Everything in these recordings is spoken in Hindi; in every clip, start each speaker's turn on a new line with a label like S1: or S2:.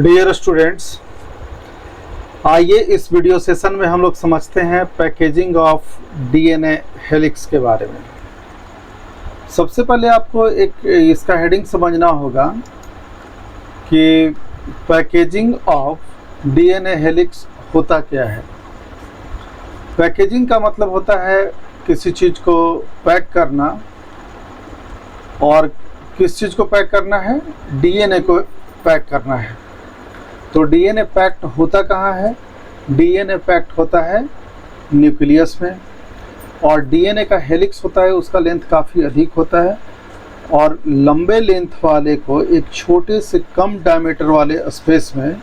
S1: डियर स्टूडेंट्स, आइए इस वीडियो सेशन में हम लोग समझते हैं पैकेजिंग ऑफ डीएनए हेलिक्स के बारे में। सबसे पहले आपको एक इसका हेडिंग समझना होगा कि पैकेजिंग ऑफ डीएनए हेलिक्स होता क्या है। पैकेजिंग का मतलब होता है किसी चीज़ को पैक करना, और किस चीज़ को पैक करना है? डीएनए को पैक करना है। तो डीएनए पैक्ड होता कहाँ है? डीएनए पैक्ड होता है न्यूक्लियस में, और डीएनए का हेलिक्स होता है, उसका लेंथ काफ़ी अधिक होता है, और लंबे लेंथ वाले को एक छोटे से कम डायमीटर वाले स्पेस में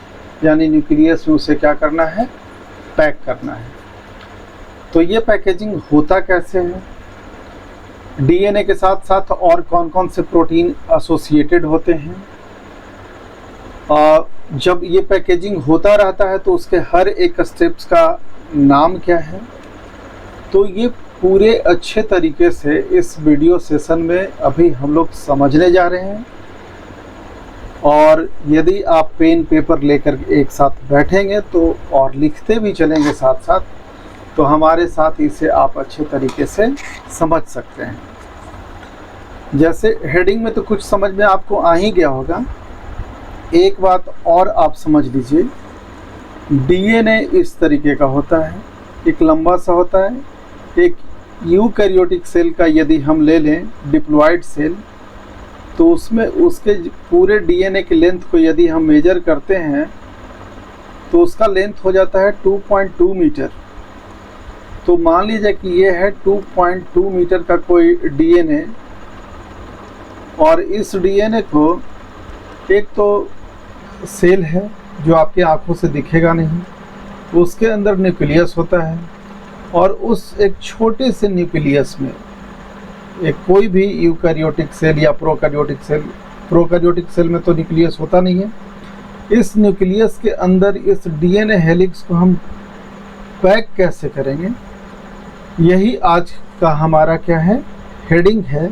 S1: यानी न्यूक्लियस में उसे क्या करना है? पैक करना है। तो ये पैकेजिंग होता कैसे है? डीएनए के साथ साथ और कौन कौन से प्रोटीन एसोसिएटेड होते हैं? जब ये पैकेजिंग होता रहता है तो उसके हर एक स्टेप्स का नाम क्या है? तो ये पूरे अच्छे तरीके से इस वीडियो सेशन में अभी हम लोग समझने जा रहे हैं। और यदि आप पेन पेपर लेकर एक साथ बैठेंगे तो और लिखते भी चलेंगे साथ साथ, तो हमारे साथ इसे आप अच्छे तरीके से समझ सकते हैं। जैसे हेडिंग में तो कुछ समझ में आपको आ ही गया होगा। एक बात और आप समझ लीजिए, डीएनए इस तरीके का होता है, एक लंबा सा होता है। एक यूकैरियोटिक सेल का यदि हम ले लें डिप्लॉयड सेल, तो उसमें उसके पूरे डीएनए के लेंथ को यदि हम मेजर करते हैं तो उसका लेंथ हो जाता है 2.2 मीटर। तो मान लीजिए कि ये है 2.2 मीटर का कोई डीएनए, और इस डीएनए को एक तो सेल है जो आपकी आंखों से दिखेगा नहीं, उसके अंदर न्यूक्लियस होता है, और उस एक छोटे से न्यूक्लियस में एक कोई भी यूकैरियोटिक सेल या प्रोकैरियोटिक सेल में तो न्यूक्लियस होता नहीं है। इस न्यूक्लियस के अंदर इस डीएनए हेलिक्स को हम पैक कैसे करेंगे, यही आज का हमारा क्या है? हेडिंग है,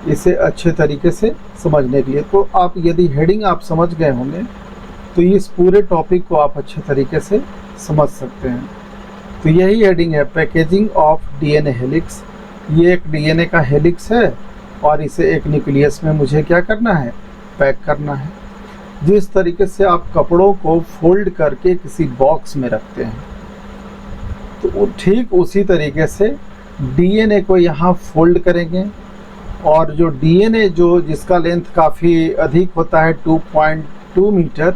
S1: इसे अच्छे तरीके से समझने के लिए। तो आप यदि हेडिंग आप समझ गए होंगे तो इस पूरे टॉपिक को आप अच्छे तरीके से समझ सकते हैं। तो यही हेडिंग है, पैकेजिंग ऑफ डीएनए हेलिक्स। ये एक डीएनए का हेलिक्स है और इसे एक न्यूक्लियस में मुझे क्या करना है? पैक करना है। जिस तरीके से आप कपड़ों को फोल्ड करके किसी बॉक्स में रखते हैं, तो ठीक उसी तरीके से डीएनए को यहाँ फोल्ड करेंगे, और जो डीएनए जिसका लेंथ काफ़ी अधिक होता है 2.2 मीटर,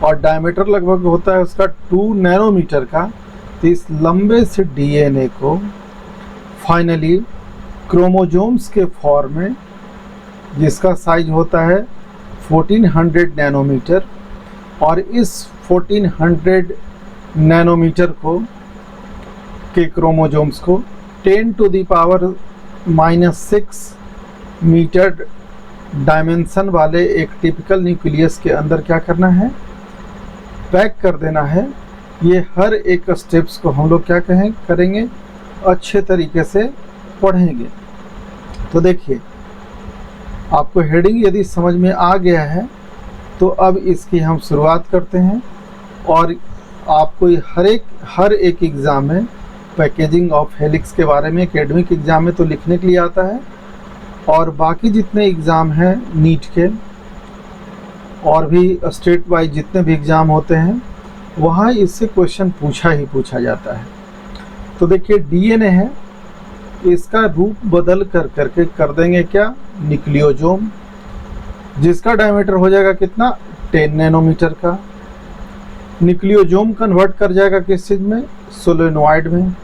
S1: और डायमीटर लगभग होता है उसका 2 नैनोमीटर का, तो इस लंबे से डीएनए को फाइनली क्रोमोसोम्स के फॉर्म में, जिसका साइज होता है 1400 नैनोमीटर, और इस 1400 नैनोमीटर को के क्रोमोसोम्स को 10⁻⁻⁶ मीटर डायमेंशन वाले एक टिपिकल न्यूक्लियस के अंदर क्या करना है? पैक कर देना है। ये हर एक स्टेप्स को हम लोग क्या करेंगे? अच्छे तरीके से पढ़ेंगे। तो देखिए, आपको हेडिंग यदि समझ में आ गया है तो अब इसकी हम शुरुआत करते हैं। और आपको हर एक एग्ज़ाम में पैकेजिंग ऑफ हेलिक्स के बारे में एकेडमिक एग्ज़ाम में तो लिखने के लिए आता है, और बाकी जितने एग्ज़ाम हैं नीट के और भी स्टेट वाइज जितने भी एग्ज़ाम होते हैं, वहाँ इससे क्वेश्चन पूछा जाता है। तो देखिए, डीएनए है, इसका रूप बदल करके कर देंगे क्या? न्यूक्लियोसोम, जिसका डायमीटर हो जाएगा कितना? 10 नैनोमीटर का। न्यूक्लियोसोम कन्वर्ट कर जाएगा किस चीज़ में? सोलेनॉइड में।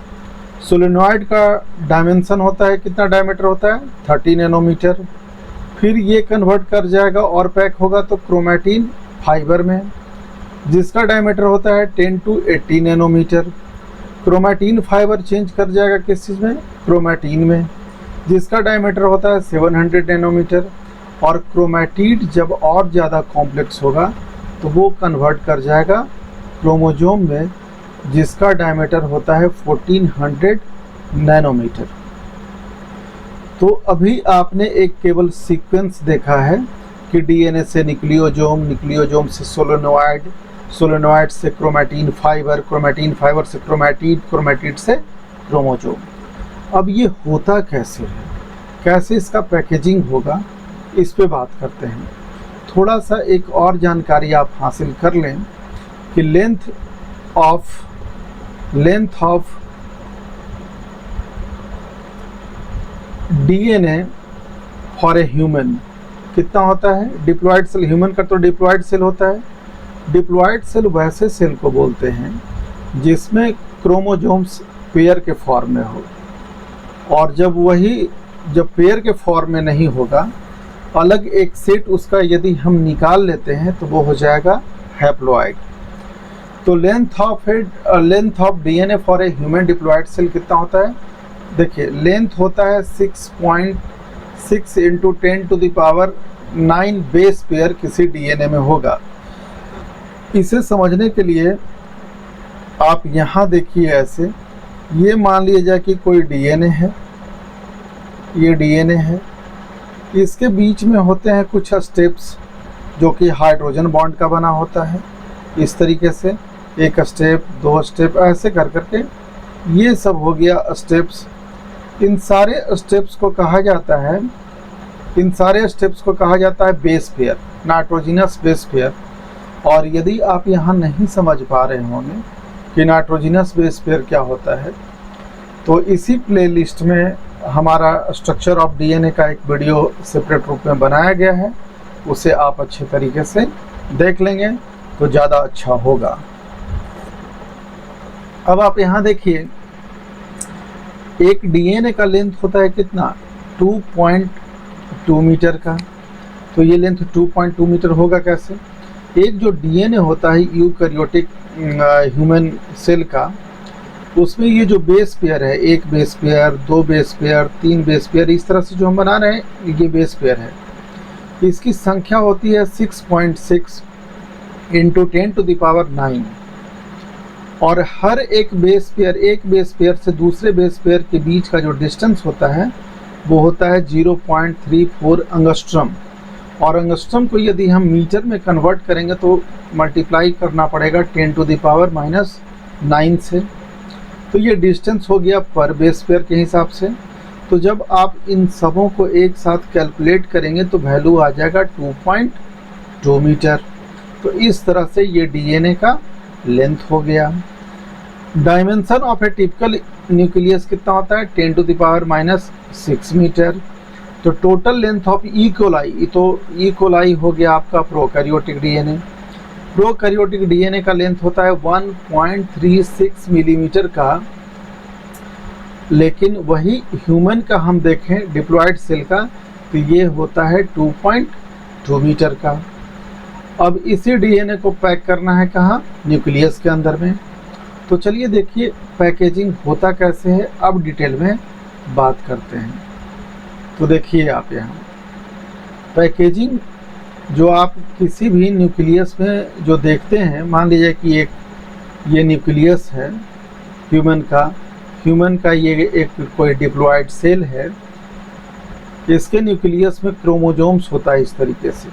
S1: सोलेनॉइड का डायमेंशन होता है, कितना डायमीटर होता है? 30 नैनोमीटर। फिर ये कन्वर्ट कर जाएगा और पैक होगा तो क्रोमैटिन फाइबर में, जिसका डायमीटर होता है 10 to 80 nanometre. Chromatin fibre change कर जाएगा किस चीज़ में? क्रोमैटिन में, जिसका डायमीटर होता है 700 नैनोमीटर। और क्रोमैटिड जब और ज़्यादा कॉम्प्लेक्स होगा तो वो कन्वर्ट कर जाएगा क्रोमोसोम में, जिसका डायमीटर होता है 1400 नैनोमीटर। तो अभी आपने एक केवल सीक्वेंस देखा है कि डीएनए से न्यूक्लियोजोम, न्यूक्लियोजोम से सोलेनोइड, सोलेनोइड से क्रोमैटिन फाइबर, क्रोमैटिन फाइबर से क्रोमैटिड, क्रोमैटिड से क्रोमोजोम। अब ये होता कैसे है, कैसे इसका पैकेजिंग होगा, इस पे बात करते हैं। थोड़ा सा एक और जानकारी आप हासिल कर लें कि length of DNA for a human कितना होता है। डिप्लॉयड सेल, ह्यूमन का तो डिप्लॉयड सेल होता है। डिप्लॉयड सेल वैसे सेल को बोलते हैं जिसमें क्रोमोजोम्स पेयर के फॉर्म में हो, और जब पेयर के फॉर्म में नहीं होगा, अलग एक सेट उसका यदि हम निकाल लेते हैं तो वो हो जाएगा हैप्लॉइड। तो length of DNA for a human diploid cell कितना होता है, देखिए लेंथ होता है 6.6 इंटू 10⁹ बेस पेयर किसी डीएनए में होगा। इसे समझने के लिए आप यहाँ देखिए, ऐसे ये मान लिया जाए कि कोई डीएनए है, ये डीएनए है, इसके बीच में होते हैं कुछ स्टेप्स जो कि हाइड्रोजन बॉन्ड का बना होता है। इस तरीके से एक स्टेप, दो स्टेप, ऐसे कर करके ये सब हो गया स्टेप्स। इन सारे स्टेप्स को कहा जाता है base pair, nitrogenous base pair. और यदि आप यहाँ नहीं समझ पा रहे होंगे कि नाइट्रोजिनस बेस पेयर क्या होता है, तो इसी प्लेलिस्ट में हमारा स्ट्रक्चर ऑफ डीएनए का एक वीडियो सेपरेट रूप में बनाया गया है, उसे आप अच्छे तरीके से देख लेंगे तो ज़्यादा अच्छा होगा। अब आप यहाँ देखिए, एक डीएनए का लेंथ होता है कितना, 2.2 मीटर का। तो ये लेंथ 2.2 मीटर होगा कैसे। एक जो डीएनए होता है यूकैरियोटिक ह्यूमन सेल का, उसमें ये जो बेस पेयर है, एक बेस पेयर, दो बेस पेयर, तीन बेस पेयर, इस तरह से जो हम बना रहे हैं ये बेस पेयर है। इसकी संख्या होती है 6.6 इंटू 10⁹ और हर एक बेस पेयर से दूसरे बेस पेयर के बीच का जो डिस्टेंस होता है वो होता है 0.34 अंगस्ट्रम। और अंगस्ट्रम को यदि हम मीटर में कन्वर्ट करेंगे तो मल्टीप्लाई करना पड़ेगा 10⁻⁹ से। तो ये डिस्टेंस हो गया पर बेस पेयर के हिसाब से। तो जब आप इन सबों को एक साथ कैलकुलेट करेंगे तो वैल्यू आ जाएगा 2.2 मीटर। तो इस तरह से ये डीएनए का लेंथ हो गया। Dimension of A typical nucleus कितना होता है, 10⁻⁻6 मीटर। तो total length of E coli हो गया आपका प्रोकैरियोटिक डीएनए। प्रोकैरियोटिक डीएनए का लेंथ होता है 1.36 मिलीमीटर का, लेकिन वही ह्यूमन का हम देखें डिप्लॉयड सेल का तो ये होता है 2.2 मीटर का। अब इसी डीएनए को पैक करना है कहाँ, न्यूक्लियस के अंदर में। तो चलिए देखिए पैकेजिंग होता कैसे है, अब डिटेल में बात करते हैं। तो देखिए आप यहाँ पैकेजिंग जो आप किसी भी न्यूक्लियस में जो देखते हैं, मान लीजिए कि ये न्यूक्लियस है ह्यूमन का ये एक कोई डिप्लॉयड सेल है। इसके न्यूक्लियस में क्रोमोजोम्स होता है इस तरीके से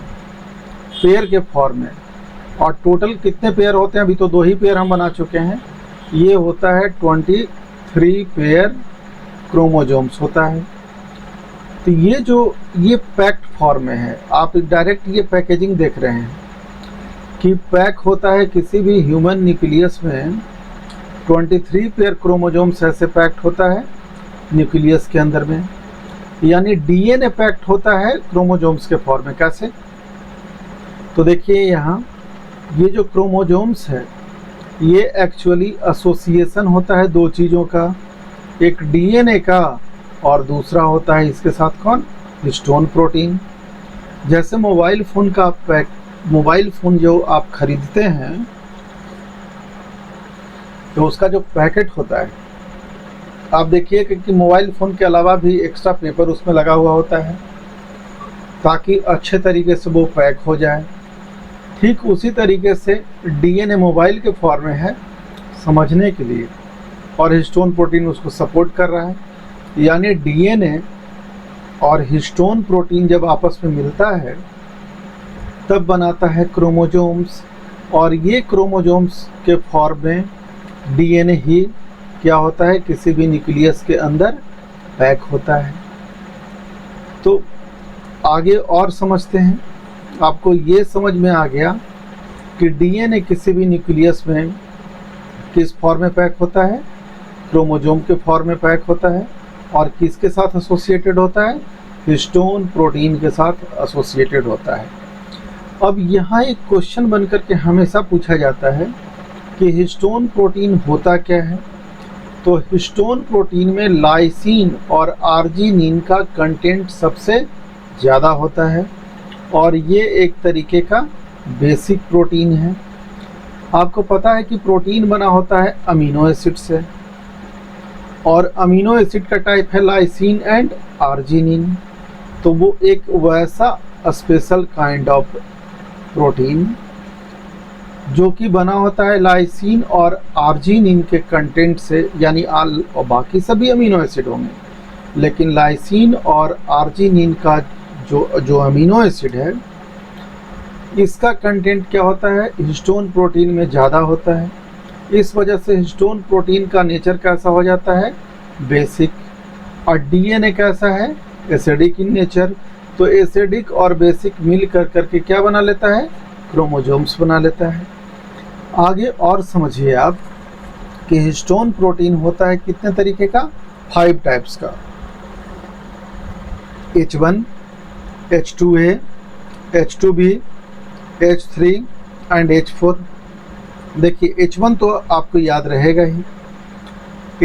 S1: पेयर के फॉर्म में। और टोटल कितने पेयर होते हैं, अभी तो 2 ही पेयर हम बना चुके हैं। ये होता है 23 पेयर क्रोमोजोम्स होता है। तो ये पैक्ड फॉर्म में है, आप डायरेक्ट ये पैकेजिंग देख रहे हैं कि पैक होता है किसी भी ह्यूमन न्यूक्लियस में 23 पेयर क्रोमोजोम्स ऐसे पैक्ड होता है न्यूक्लियस के अंदर में। यानी डीएनए पैक्ड होता है क्रोमोजोम्स के फॉर्म में। कैसे, तो देखिए यहाँ ये जो क्रोमोजोम्स है ये एक्चुअली एसोसिएशन होता है 2 चीज़ों का, एक डीएनए का और दूसरा होता है इसके साथ कौन, हिस्टोन प्रोटीन। जैसे मोबाइल फ़ोन जो आप खरीदते हैं तो उसका जो पैकेट होता है, आप देखिए कि मोबाइल फ़ोन के अलावा भी एक्स्ट्रा पेपर उसमें लगा हुआ होता है ताकि अच्छे तरीके से वो पैक हो जाए। ठीक उसी तरीके से डीएनए मोबाइल के फॉर्म में है समझने के लिए, और हिस्टोन प्रोटीन उसको सपोर्ट कर रहा है। यानी डीएनए और हिस्टोन प्रोटीन जब आपस में मिलता है तब बनाता है क्रोमोसोम्स, और ये क्रोमोसोम्स के फॉर्म में डीएनए ही क्या होता है, किसी भी न्यूक्लियस के अंदर पैक होता है। तो आगे और समझते हैं। आपको ये समझ में आ गया कि डीएनए किसी भी न्यूक्लियस में किस फॉर्म में पैक होता है, क्रोमोसोम के फॉर्म में पैक होता है, और किसके साथ एसोसिएटेड होता है, हिस्टोन प्रोटीन के साथ एसोसिएटेड होता है। अब यहाँ एक क्वेश्चन बनकर के हमेशा पूछा जाता है कि हिस्टोन प्रोटीन होता क्या है। तो हिस्टोन प्रोटीन में लाइसिन और आर्जिनिन का कंटेंट सबसे ज़्यादा होता है, और ये एक तरीके का बेसिक प्रोटीन है। आपको पता है कि प्रोटीन बना होता है अमीनो एसिड से, और अमीनो एसिड का टाइप है लाइसिन एंड आर्जिनिन। तो वो एक वैसा स्पेशल काइंड ऑफ प्रोटीन जो कि बना होता है लाइसिन और आर्जिनिन के कंटेंट से, यानी और बाकी सभी अमीनो एसिड होंगे, लेकिन लाइसिन और आर्जिनिन का जो अमीनो एसिड है, इसका कंटेंट क्या होता है, हिस्टोन प्रोटीन में ज़्यादा होता है। इस वजह से हिस्टोन प्रोटीन का नेचर कैसा हो जाता है, बेसिक। और डीएनए कैसा है, एसिडिक इन नेचर। तो एसिडिक और बेसिक मिल कर करके क्या बना लेता है, क्रोमोसोम्स बना लेता है। आगे और समझिए आप कि हिस्टोन प्रोटीन होता है कितने तरीके का, 5 टाइप्स का। H1, H2A, H2B, H3 and H4। देखिए H1 तो आपको याद रहेगा ही।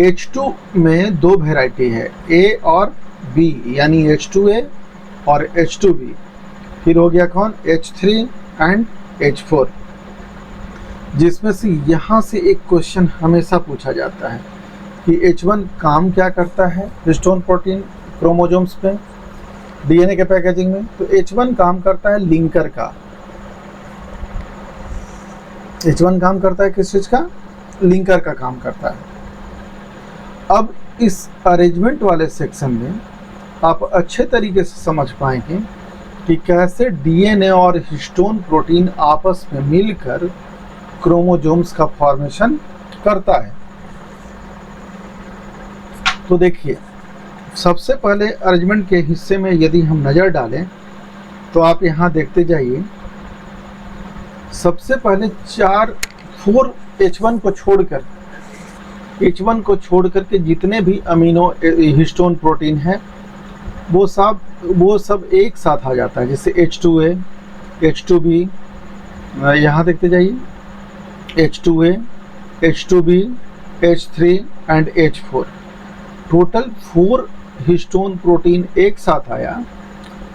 S1: H2 में 2 वैरायटी है, A और B, यानी H2A और H2B। फिर हो गया कौन, H3 एंड H4, जिसमें से यहाँ से एक क्वेश्चन हमेशा पूछा जाता है कि H1 काम क्या करता है हिस्टोन प्रोटीन क्रोमोसोम्स पे, डीएनए के पैकेजिंग में। तो H1 काम करता है लिंकर का। H1 काम करता है किस चीज़ का, लिंकर का काम करता है। अब इस अरेंजमेंट वाले सेक्शन में आप अच्छे तरीके से समझ पाएंगे कि कैसे डीएनए और हिस्टोन प्रोटीन आपस में मिलकर क्रोमोसोम्स का फॉर्मेशन करता है। तो देखिए, सबसे पहले अरेंजमेंट के हिस्से में यदि हम नज़र डालें तो आप यहाँ देखते जाइए। सबसे पहले 4 H1 को छोड़कर के जितने भी अमीनो हिस्टोन प्रोटीन है वो सब एक साथ आ जाता है। जैसे H2A, H2B, यहाँ देखते जाइए, H2A, H2B, H3 and H4। Total 4 histone protein एक साथ आया।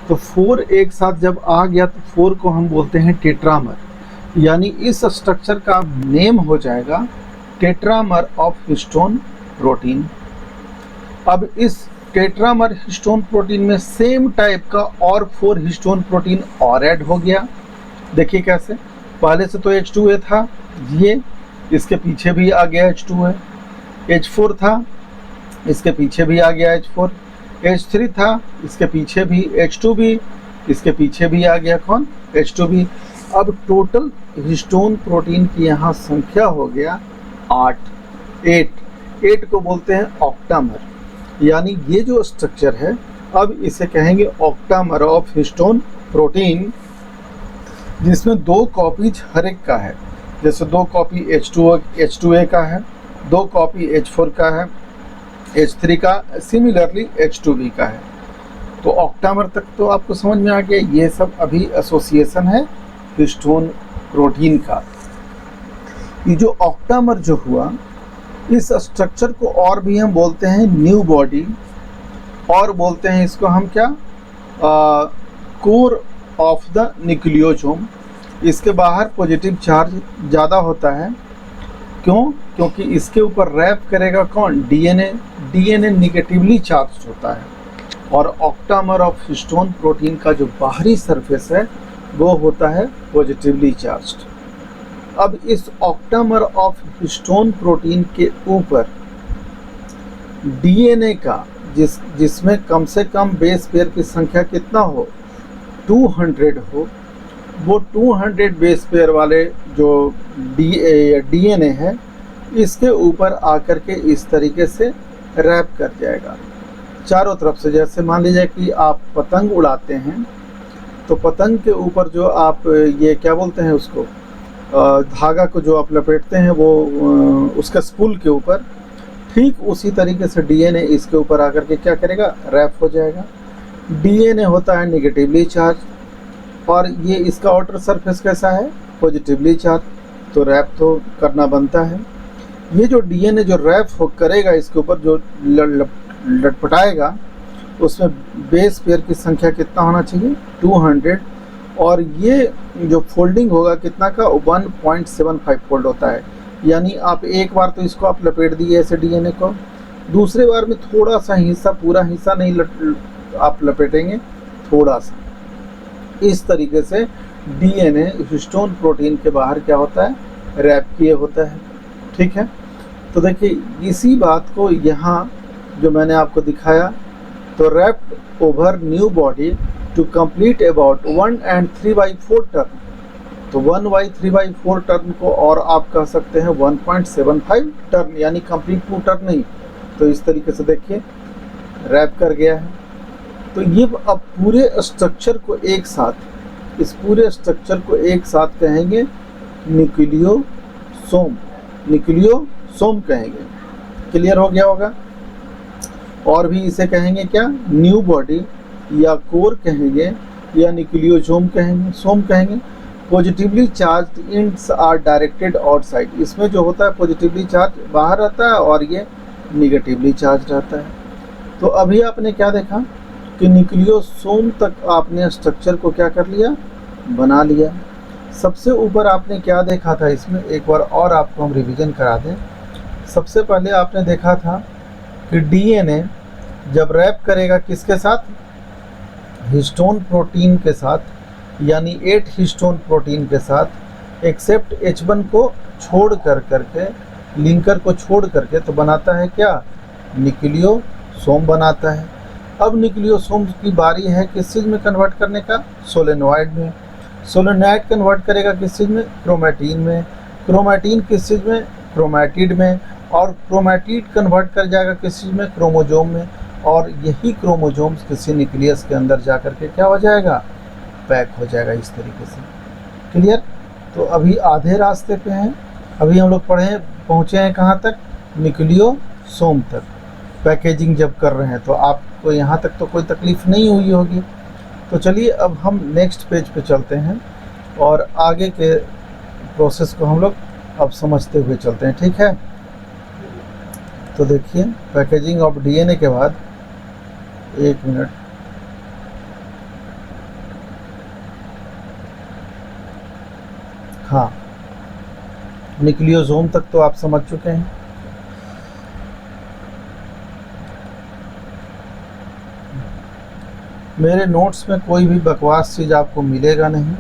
S1: तो 4 एक साथ जब आ गया तो 4 को हम बोलते हैं टेट्रामर, यानी इस स्ट्रक्चर का नेम हो जाएगा टेट्रामर ऑफ हिस्टोन प्रोटीन। अब इस टेट्रामर हिस्टोन प्रोटीन में सेम टाइप का और 4 हिस्टोन प्रोटीन और ऐड हो गया। देखिए कैसे, पहले से तो H2A था, ये इसके पीछे भी आ गया H2A, H4 था, इसके पीछे भी आ गया H4, H3 था, इसके पीछे भी H2B, इसके पीछे भी आ गया कौन, H2B। अब टोटल हिस्टोन प्रोटीन की यहाँ संख्या हो गया 8 को बोलते हैं ऑक्टामर, यानी ये जो स्ट्रक्चर है अब इसे कहेंगे ऑक्टामर ऑफ हिस्टोन प्रोटीन, जिसमें 2 कॉपीज हर एक का है। जैसे 2 कॉपी H2A का है, 2 कॉपी H4 का है, H3 का, सिमिलरली H2B का है। तो ऑक्टामर तक तो आपको समझ में आ गया। ये सब अभी एसोसिएशन है हिस्टोन प्रोटीन का। ये जो ऑक्टामर जो हुआ, इस स्ट्रक्चर को और भी हम बोलते हैं न्यू बॉडी, और बोलते हैं इसको हम क्या, कोर ऑफ द न्यूक्लियोसोम। इसके बाहर पॉजिटिव चार्ज ज़्यादा होता है। क्यों? क्योंकि इसके ऊपर रैप करेगा कौन, डीएनए निगेटिवली चार्ज होता है, और ऑक्टामर ऑफ हिस्टोन प्रोटीन का जो बाहरी सरफेस है वो होता है पॉजिटिवली चार्ज्ड। अब इस ऑक्टामर ऑफ हिस्टोन प्रोटीन के ऊपर डीएनए का जिसमें कम से कम बेस पेयर की संख्या कितना हो, 200 हो, वो 200 बेस पेयर वाले जो डीएनए है इसके ऊपर आकर के इस तरीके से रैप कर जाएगा चारों तरफ से। जैसे मान लीजिए कि आप पतंग उड़ाते हैं तो पतंग के ऊपर जो आप ये क्या बोलते हैं उसको, धागा को जो आप लपेटते हैं वो उसका स्पूल के ऊपर, ठीक उसी तरीके से डीएनए इसके ऊपर आकर के क्या करेगा, रैप हो जाएगा। डीएनए होता है नेगेटिवली चार्ज और ये इसका आउटर सरफेस कैसा है, पॉजिटिवली चार्ज, तो रैप तो करना बनता है। ये जो डीएनए जो रैप करेगा इसके ऊपर जो लटपटाएगा उसमें बेस पेयर की संख्या कितना होना चाहिए, 200, और ये जो फोल्डिंग होगा कितना का, 1.75 फोल्ड होता है। यानी आप एक बार तो इसको आप लपेट दिए ऐसे डीएनए को, दूसरे बार में थोड़ा सा हिस्सा, पूरा हिस्सा नहीं आप लपेटेंगे, थोड़ा सा। इस तरीके से डीएनए हिस्टोन प्रोटीन के बाहर क्या होता है, रैप किए होता है। ठीक है, तो देखिए इसी बात को यहाँ जो मैंने आपको दिखाया, तो wrapped over nu body to complete about 1 and 3/4 turn, तो 1/3/4 टर्न को और आप कह सकते हैं 1.75 टर्न, यानी कंप्लीट 2 टर्न नहीं। तो इस तरीके से देखिए रैप कर गया है। तो ये अब पूरे स्ट्रक्चर को एक साथ, इस पूरे स्ट्रक्चर को एक साथ कहेंगे न्यूक्लियोसोम, न्यूक्लियोसोम कहेंगे। क्लियर हो गया होगा। और भी इसे कहेंगे क्या, न्यू बॉडी या कोर कहेंगे या न्यूक्लियोसोम कहेंगे, सोम कहेंगे। Positively charge ends are directed outside, इसमें जो होता है पॉजिटिवली चार्ज बाहर रहता है और ये निगेटिवली चार्ज रहता है। तो अभी आपने क्या देखा कि न्यूक्लियोसोम तक आपने स्ट्रक्चर को क्या कर लिया, बना लिया। सबसे ऊपर आपने क्या देखा था इसमें, एक बार और आपको हम रिवीजन करा दें। सबसे पहले आपने देखा था कि डीएनए जब रैप करेगा किसके साथ, हिस्टोन प्रोटीन के साथ, यानी 8 हिस्टोन प्रोटीन के साथ, एक्सेप्ट H1 को छोड़ करके, लिंकर को छोड़ करके, तो बनाता है क्या, न्यूक्लियोसोम बनाता है। अब न्यूक्लियोसोम की बारी है किस चीज़ में कन्वर्ट करने का, सोलेनॉइड में। सोलेनॉइड कन्वर्ट करेगा किस चीज़ में, क्रोमैटिन में। क्रोमैटिन किस चीज़ में, क्रोमैटिड में। और क्रोमैटिड कन्वर्ट कर जाएगा किस चीज़ में, क्रोमोजोम में। और यही क्रोमोजोम्स किसी न्यूक्लियस के अंदर जा कर के क्या हो जाएगा, पैक हो जाएगा इस तरीके से। क्लियर। तो अभी आधे रास्ते पे हैं, अभी हम लोग पहुँचे हैं कहाँ तक, न्यूक्लियोसोम तक। पैकेजिंग जब कर रहे हैं तो आपको यहाँ तक तो कोई तकलीफ़ नहीं हुई होगी। तो चलिए अब हम नेक्स्ट पेज पे चलते हैं और आगे के प्रोसेस को हम लोग अब समझते हुए चलते हैं। ठीक है, तो देखिए पैकेजिंग ऑफ डीएनए के बाद, एक मिनट, हाँ, न्यूक्लियोसोम तक तो आप समझ चुके हैं। मेरे नोट्स में कोई भी बकवास चीज़ आपको मिलेगा नहीं,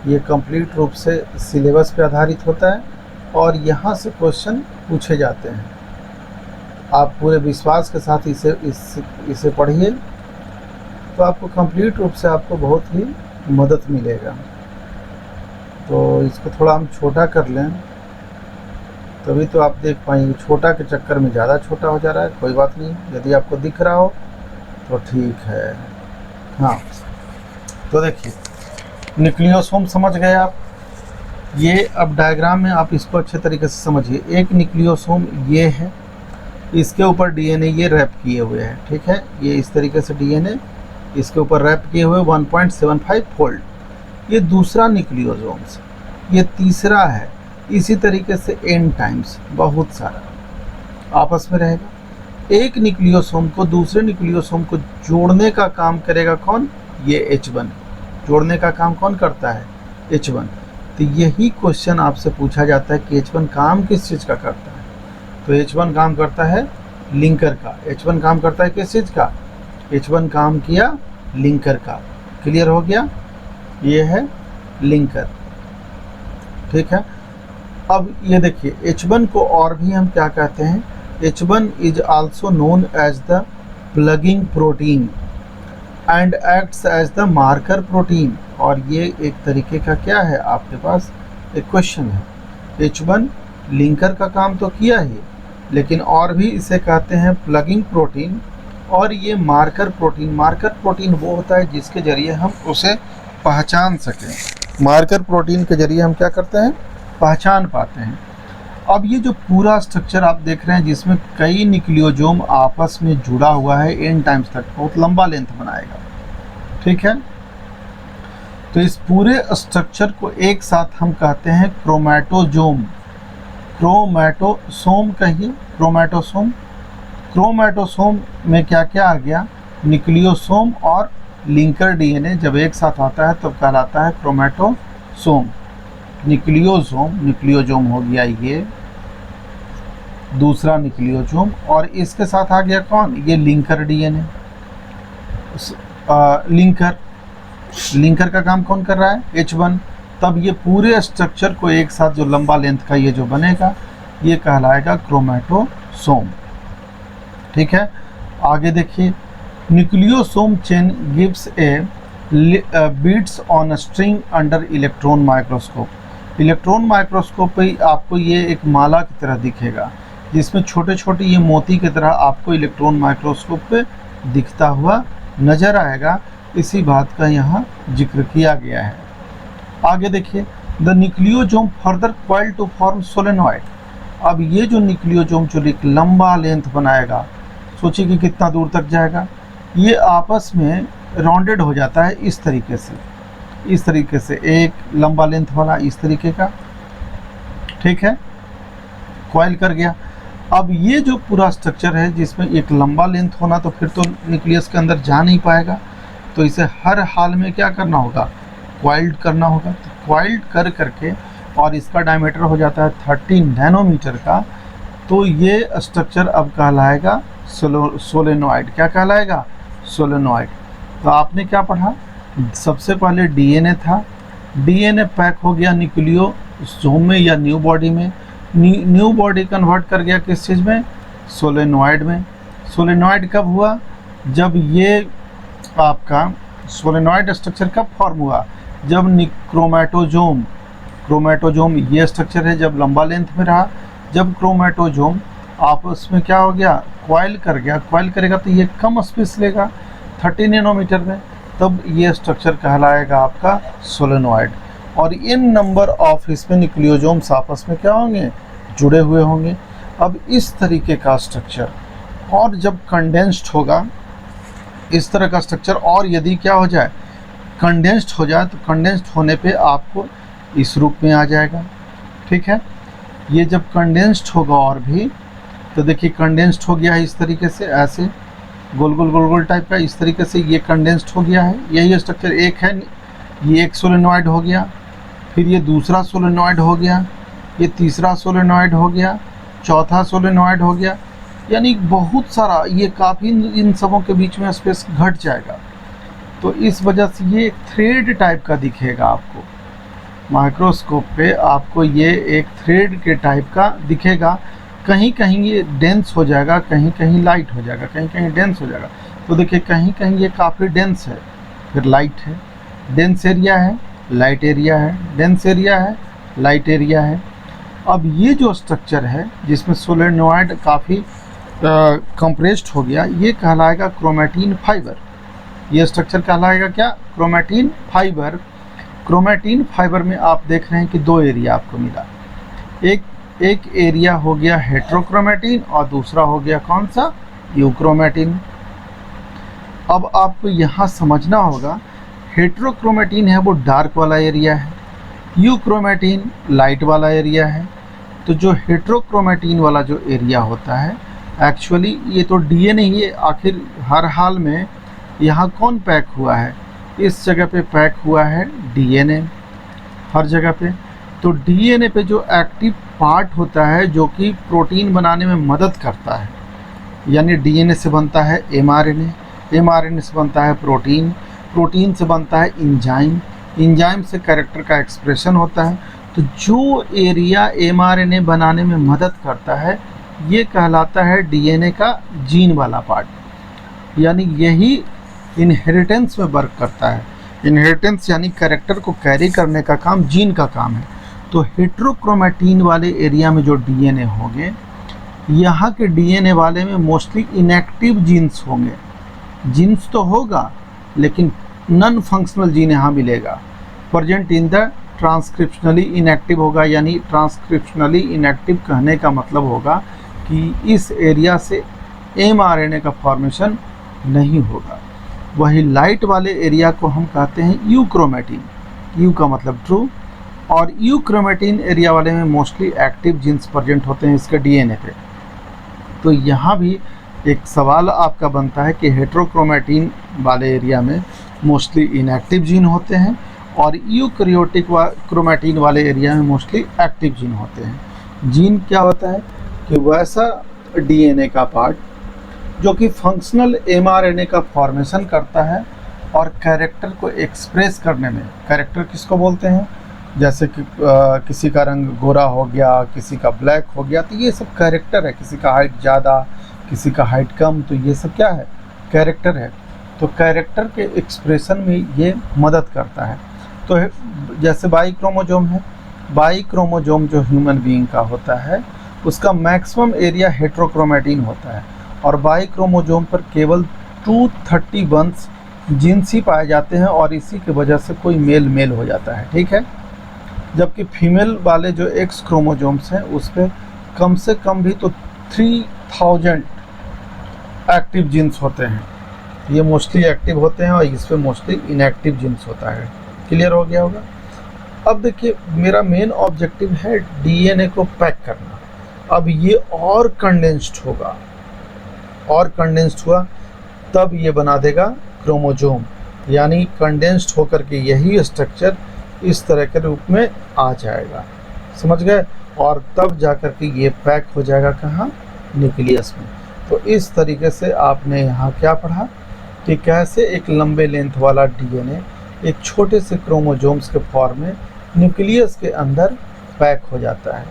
S1: ये कंप्लीट रूप से सिलेबस पे आधारित होता है और यहाँ से क्वेश्चन पूछे जाते हैं। आप पूरे विश्वास के साथ इसे पढ़िए तो आपको कंप्लीट रूप से आपको बहुत ही मदद मिलेगा। तो इसको थोड़ा हम छोटा कर लें तभी तो आप देख पाएंगे। छोटा के चक्कर में ज़्यादा छोटा हो जा रहा है, कोई बात नहीं, यदि आपको दिख रहा हो तो ठीक है। हाँ, तो देखिए न्यूक्लियोसोम समझ गए आप। ये अब डायग्राम में आप इसको अच्छे तरीके से समझिए। एक न्यूक्लियोसोम ये है, इसके ऊपर डीएनए ये रैप किए हुए हैं। ठीक है, ये इस तरीके से डीएनए इसके ऊपर रैप किए हुए 1.75 फोल्ड। ये दूसरा न्यूक्लियोसोम, ये तीसरा है। इसी तरीके से n टाइम्स बहुत सारा आपस में रहेगा। एक न्यूक्लियोसोम को दूसरे न्यूक्लियोसोम को जोड़ने का काम करेगा कौन, ये H1। जोड़ने का काम कौन करता है, H1। तो यही क्वेश्चन आपसे पूछा जाता है कि H1 काम किस चीज़ का करता है। तो H1 काम करता है लिंकर का। H1 काम करता है किस चीज़ का, H1 काम किया लिंकर का। क्लियर हो गया, ये है लिंकर। ठीक है, अब ये देखिए H1 को और भी हम क्या कहते हैं, H1 is also known as the plugging protein and acts as the marker protein. और ये एक तरीके का क्या है, आपके पास एक क्वेश्चन है। H1 लिंकर का काम तो किया ही, लेकिन और भी इसे कहते हैं प्लगिंग प्रोटीन, और ये मार्कर प्रोटीन। मार्कर प्रोटीन वो होता है जिसके जरिए हम उसे पहचान सकें। मार्कर प्रोटीन के जरिए हम क्या करते हैं, पहचान पाते हैं। अब ये जो पूरा स्ट्रक्चर आप देख रहे हैं जिसमें कई न्यूक्लियोसोम आपस में जुड़ा हुआ है एन टाइम्स तक, बहुत लंबा लेंथ बनाएगा, ठीक है। तो इस पूरे स्ट्रक्चर को एक साथ हम कहते हैं क्रोमैटोजोम। क्रोमैटोसोम कहिए, क्रोमैटोसोम। क्रोमैटोसोम में क्या क्या आ गया, न्यूक्लियोसोम और लिंकर डीएनए जब एक साथ आता है तब कहलाता है क्रोमैटोसोम। न्यूक्लियोसोम हो गया ये दूसरा न्यूक्लियोसोम, और इसके साथ आ गया कौन, ये लिंकर डीएनए। लिंकर का काम कौन कर रहा है, H1। तब ये पूरे स्ट्रक्चर को एक साथ जो लंबा लेंथ का ये जो बनेगा ये कहलाएगा क्रोमैटोसोम, ठीक है। आगे देखिए, nucleosome chain gives a beads on string under electron microscope. Electron microscope पे आपको ये एक माला की तरह दिखेगा, जिसमें छोटे छोटे ये मोती की तरह आपको इलेक्ट्रॉन माइक्रोस्कोप पे दिखता हुआ नजर आएगा। इसी बात का यहाँ जिक्र किया गया है। आगे देखिए, the nucleosome further coil to form solenoid. अब ये जो न्यूक्लियोसोम जो एक लंबा लेंथ बनाएगा, सोचिए कि कितना दूर तक जाएगा, ये आपस में राउंडेड हो जाता है इस तरीके से एक लंबा लेंथ वाला इस तरीके का, ठीक है, कॉइल कर गया। अब ये जो पूरा स्ट्रक्चर है जिसमें एक लंबा लेंथ होना, तो फिर तो न्यूक्लियस के अंदर जा नहीं पाएगा, तो इसे हर हाल में क्या करना होगा, क्वाइल्ड करना होगा। तो क्वाइल्ड कर करके, और इसका डायमीटर हो जाता है 30 नैनोमीटर का, तो ये स्ट्रक्चर अब कहलाएगा सोलेनॉइड। क्या कहलाएगा, सोलेनॉइड। तो आपने क्या पढ़ा, सबसे पहले डीएनए था, डीएनए पैक हो गया न्यूक्लियोसोम में या न्यू बॉडी में, न्यू बॉडी कन्वर्ट कर गया किस चीज़ में, सोलेनॉइड में। सोलेनॉइड कब हुआ, जब ये आपका सोलेनॉइड स्ट्रक्चर कब फॉर्म हुआ, जब क्रोमैटोजोम ये स्ट्रक्चर है जब लंबा लेंथ में रहा, जब क्रोमैटोजोम आपस में क्या हो गया, क्वाइल कर गया। क्वाइल करेगा तो ये कम स्पेस लेगा 30 नैनोमीटर में, तब ये स्ट्रक्चर कहलाएगा आपका सोलेनॉइड। और इन नंबर ऑफ इसमें न्यूक्लियोसोम्स आपस में क्या होंगे, जुड़े हुए होंगे। अब इस तरीके का स्ट्रक्चर, और जब कंडेंस्ड होगा इस तरह का स्ट्रक्चर, और यदि क्या हो जाए, कंडेंस्ड हो जाए, तो कंडेंस्ड होने पे आपको इस रूप में आ जाएगा, ठीक है। ये जब कंडेंस्ड होगा और भी, तो देखिए कंडेंस्ड हो गया है इस तरीके से, ऐसे गोल गोल टाइप का, इस तरीके से ये कंडेंस्ड हो गया है। यही स्ट्रक्चर एक है, ये एक सोलेनॉइड हो गया, फिर ये दूसरा सोलेनॉइड हो गया, ये तीसरा सोलेनॉइड हो गया, चौथा सोलेनॉइड हो गया, यानी बहुत सारा, ये काफ़ी इन सबों के बीच में स्पेस घट जाएगा। तो इस वजह से ये एक थ्रेड टाइप का दिखेगा आपको माइक्रोस्कोप पे, आपको ये एक थ्रेड के टाइप का दिखेगा। कहीं कहीं ये डेंस हो जाएगा, कहीं कहीं लाइट हो जाएगा, कहीं कहीं डेंस हो जाएगा। तो देखिए कहीं कहीं ये काफ़ी डेंस है, फिर लाइट है, डेंस एरिया है, लाइट एरिया है, डेंस एरिया है, लाइट एरिया है। अब ये जो स्ट्रक्चर है जिसमें सोलेनॉइड काफ़ी कंप्रेस्ड हो गया, ये कहलाएगा क्रोमैटिन फाइबर। ये स्ट्रक्चर कहलाएगा क्या, क्रोमैटिन फाइबर। क्रोमैटिन फाइबर में आप देख रहे हैं कि दो एरिया आपको मिला, एक एरिया हो गया हेट्रोक्रोमैटिन और दूसरा हो गया कौन सा, यूक्रोमैटिन। अब आपको यहाँ समझना होगा, हेट्रोक्रोमैटिन है वो डार्क वाला एरिया है, यूक्रोमैटिन लाइट वाला एरिया है। तो जो हेट्रोक्रोमैटिन वाला जो एरिया होता है, एक्चुअली ये तो डीएनए ही है, आखिर हर हाल में यहाँ कौन पैक हुआ है, इस जगह पे पैक हुआ है डीएनए, हर जगह पे। तो डीएनए पे जो एक्टिव पार्ट होता है जो कि प्रोटीन बनाने में मदद करता है, यानी डीएनए से बनता है एमआरएनए, एमआरएनए से बनता है प्रोटीन, प्रोटीन से बनता है इंजाइम, इंजाइम से कैरेक्टर का एक्सप्रेशन होता है। तो जो एरिया एमआरएनए बनाने में मदद करता है ये कहलाता है डीएनए का जीन वाला पार्ट, यानी यही इनहेरिटेंस में वर्क करता है। इनहेरिटेंस यानी कैरेक्टर को कैरी करने का काम जीन का काम है। तो हेट्रोक्रोमेटिन वाले एरिया में जो डीएनए होंगे, यहाँ के डीएनए वाले में मोस्टली इनएक्टिव जीन्स होंगे। जीन्स तो होगा लेकिन नॉन फंक्शनल जीन यहाँ मिलेगा। Present in the transcriptionally inactive होगा, यानी ट्रांसक्रिप्शनली इनएक्टिव कहने का मतलब होगा कि इस एरिया से एमआरएनए का फॉर्मेशन नहीं होगा। वही लाइट वाले एरिया को हम कहते हैं यूक्रोमेटिन, यू का मतलब ट्रू, और यूक्रोमेटिन एरिया वाले में मोस्टली एक्टिव जीन्स प्रेजेंट होते हैं इसके डीएनए पे। तो यहाँ भी एक सवाल आपका बनता है कि हेट्रोक्रोमेटिन वाले एरिया में मोस्टली इनएक्टिव जीन होते हैं और यूकैरियोटिक क्रोमेटिन वाले एरिया में मोस्टली एक्टिव जीन होते हैं। जीन क्या होता है कि वैसा डीएनए का पार्ट जो कि फंक्शनल एमआरएनए का फॉर्मेशन करता है और कैरेक्टर को एक्सप्रेस करने में, कैरेक्टर किसको बोलते हैं, जैसे कि किसी का रंग गोरा हो गया, किसी का ब्लैक हो गया, तो ये सब कैरेक्टर है। किसी का हाइट ज़्यादा, किसी का हाइट कम, तो ये सब क्या है, कैरेक्टर है। तो कैरेक्टर के एक्सप्रेशन में ये मदद करता है। तो जैसे बाई क्रोमोजोम है, बाई क्रोमोजोम जो ह्यूमन बीइंग का होता है उसका मैक्सिमम एरिया हेट्रोक्रोमेटिन होता है और बाई क्रोमोजोम पर केवल 231 जीन्स ही पाए जाते हैं और इसी की वजह से कोई मेल हो जाता है, ठीक है। जबकि फीमेल वाले जो एक्स क्रोमोजोम्स हैं उस पर कम से कम भी तो 3000 एक्टिव जीन्स होते हैं। ये मोस्टली एक्टिव होते हैं और इस पर मोस्टली इनएक्टिव जीन्स होता है। क्लियर हो गया होगा। अब देखिए, मेरा मेन ऑब्जेक्टिव है डीएनए को पैक करना। अब ये और कंडेंस्ड होगा, और कंडेंस्ड हुआ तब ये बना देगा क्रोमोजोम, यानी कंडेंस्ड होकर के यही स्ट्रक्चर इस तरह के रूप में आ जाएगा, समझ गए। और तब जाकर के ये पैक हो जाएगा कहाँ, न्यूक्लियस में। तो इस तरीके से आपने यहाँ क्या पढ़ा कि कैसे एक लंबे लेंथ वाला डीएनए एक छोटे से क्रोमोजोम्स के फॉर्म में न्यूक्लियस के अंदर पैक हो जाता है।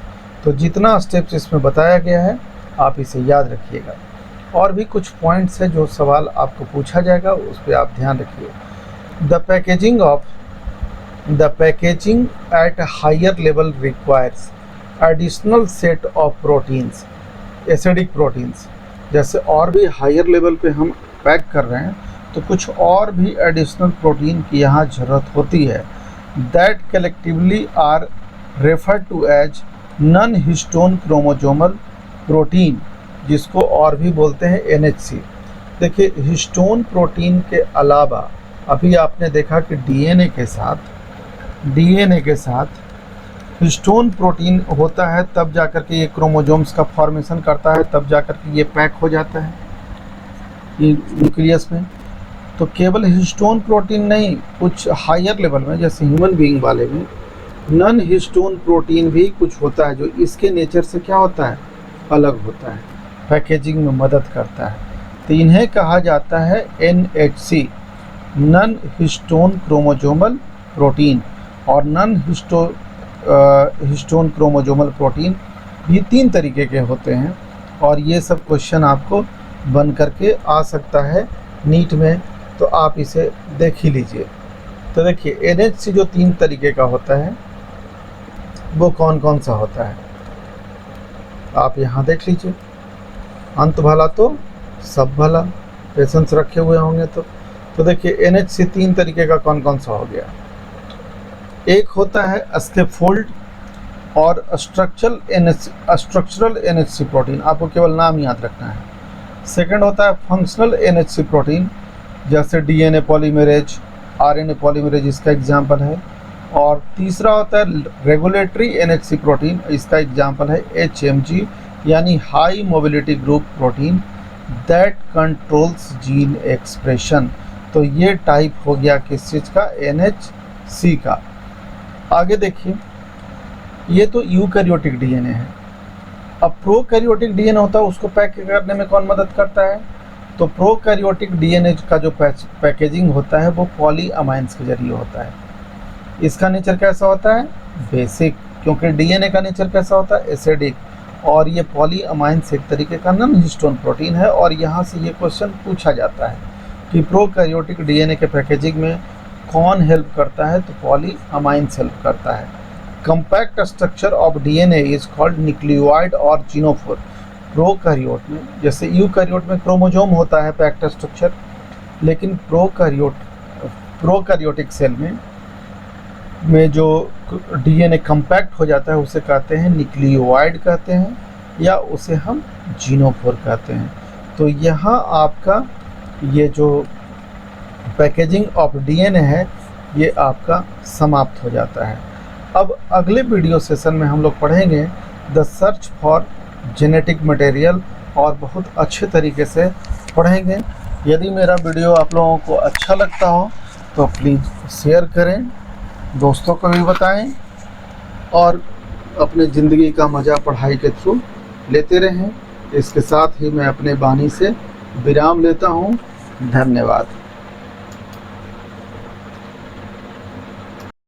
S1: तो जितना स्टेप्स इसमें बताया गया है आप इसे याद रखिएगा। और भी कुछ पॉइंट्स है जो सवाल आपको पूछा जाएगा, उस पर आप ध्यान रखिए। The packaging at higher level requires additional set of proteins, acidic proteins. जैसे और भी हायर लेवल पे हम पैक कर रहे हैं तो कुछ और भी एडिशनल प्रोटीन की यहाँ ज़रूरत होती है। That collectively are referred to as non histone chromosomal protein, जिसको और भी बोलते हैं एनएचसी। देखिए, हिस्टोन प्रोटीन के अलावा अभी आपने देखा कि डीएनए के साथ हिस्टोन प्रोटीन होता है, तब जाकर के ये क्रोमोजोम्स का फॉर्मेशन करता है, तब जाकर के ये पैक हो जाता है न्यूक्लियस में। तो केवल हिस्टोन प्रोटीन नहीं, कुछ हायर लेवल में जैसे ह्यूमन बीइंग वाले में नॉन हिस्टोन प्रोटीन भी कुछ होता है जो इसके नेचर से क्या होता है, अलग होता है, पैकेजिंग में मदद करता है। तो इन्हें कहा जाता है NHC, non histone chromosomal protein. और नॉन हिस्टोन क्रोमोजोमल प्रोटीन भी 3 तरीके के होते हैं और ये सब क्वेश्चन आपको बन करके आ सकता है नीट में, तो आप इसे देख ही लीजिए। तो देखिए, एनएचसी जो 3 तरीके का होता है वो कौन कौन सा होता है आप यहाँ देख लीजिए। अंत भला तो सब भला, पेशेंस रखे हुए होंगे तो देखिए, एनएचसी 3 तरीके का कौन कौन सा हो गया। एक होता है स्कैफोल्ड और स्ट्रक्चरल एनएचसी प्रोटीन, आपको केवल नाम याद रखना है। सेकंड होता है फंक्शनल एनएचसी प्रोटीन, जैसे डीएनए पॉलीमरेज, आरएनए पॉलीमरेज इसका एग्जाम्पल है। और तीसरा होता है रेगुलेटरी एनएचसी प्रोटीन, इसका एग्जाम्पल है एचएमजी, यानी high mobility group protein that controls gene expression. तो ये टाइप हो गया किस चीज़ का, एनएचसी का। आगे देखिए, ये तो यूकैरियोटिक डीएनए है। अब प्रोकैरियोटिक डीएनए होता है, उसको पैक करने में कौन मदद करता है, तो प्रोकैरियोटिक डीएनए का जो पैकेजिंग होता है वो पॉलीअमाइंस के जरिए होता है। इसका नेचर कैसा होता है, बेसिक, क्योंकि डीएनए का नेचर कैसा होता है, एसिडिक। और ये पॉलीअमाइंस एक तरीके का नॉन हिस्टोन प्रोटीन है। और यहाँ से ये क्वेश्चन पूछा जाता है कि प्रोकैरियोटिक डीएनए के पैकेजिंग में कौन हेल्प करता है? तो पॉलीअमाइंस हेल्प करता है। Compact structure of DNA is called nucleoid और जीनोफोर। प्रोकैरियोट में, जैसे यूकैरियोट में क्रोमोजोम होता है पैक्ट स्ट्रक्चर, लेकिन प्रोकैरियोटिक सेल में जो डीएनए कंपैक्ट हो जाता है उसे कहते हैं न्यूक्लियोइड कहते हैं, या उसे हम जीनोफोर कहते हैं। तो यहाँ आपका ये जो पैकेजिंग ऑफ डीएनए है ये आपका समाप्त हो जाता है। अब अगले वीडियो सेशन में हम लोग पढ़ेंगे the search for genetic material, और बहुत अच्छे तरीके से पढ़ेंगे। यदि मेरा वीडियो आप लोगों को अच्छा लगता हो तो प्लीज़ शेयर करें, दोस्तों को भी बताएं, और अपने ज़िंदगी का मज़ा पढ़ाई के थ्रू लेते रहें। इसके साथ ही मैं अपने वाणी से विराम लेता हूँ। धन्यवाद।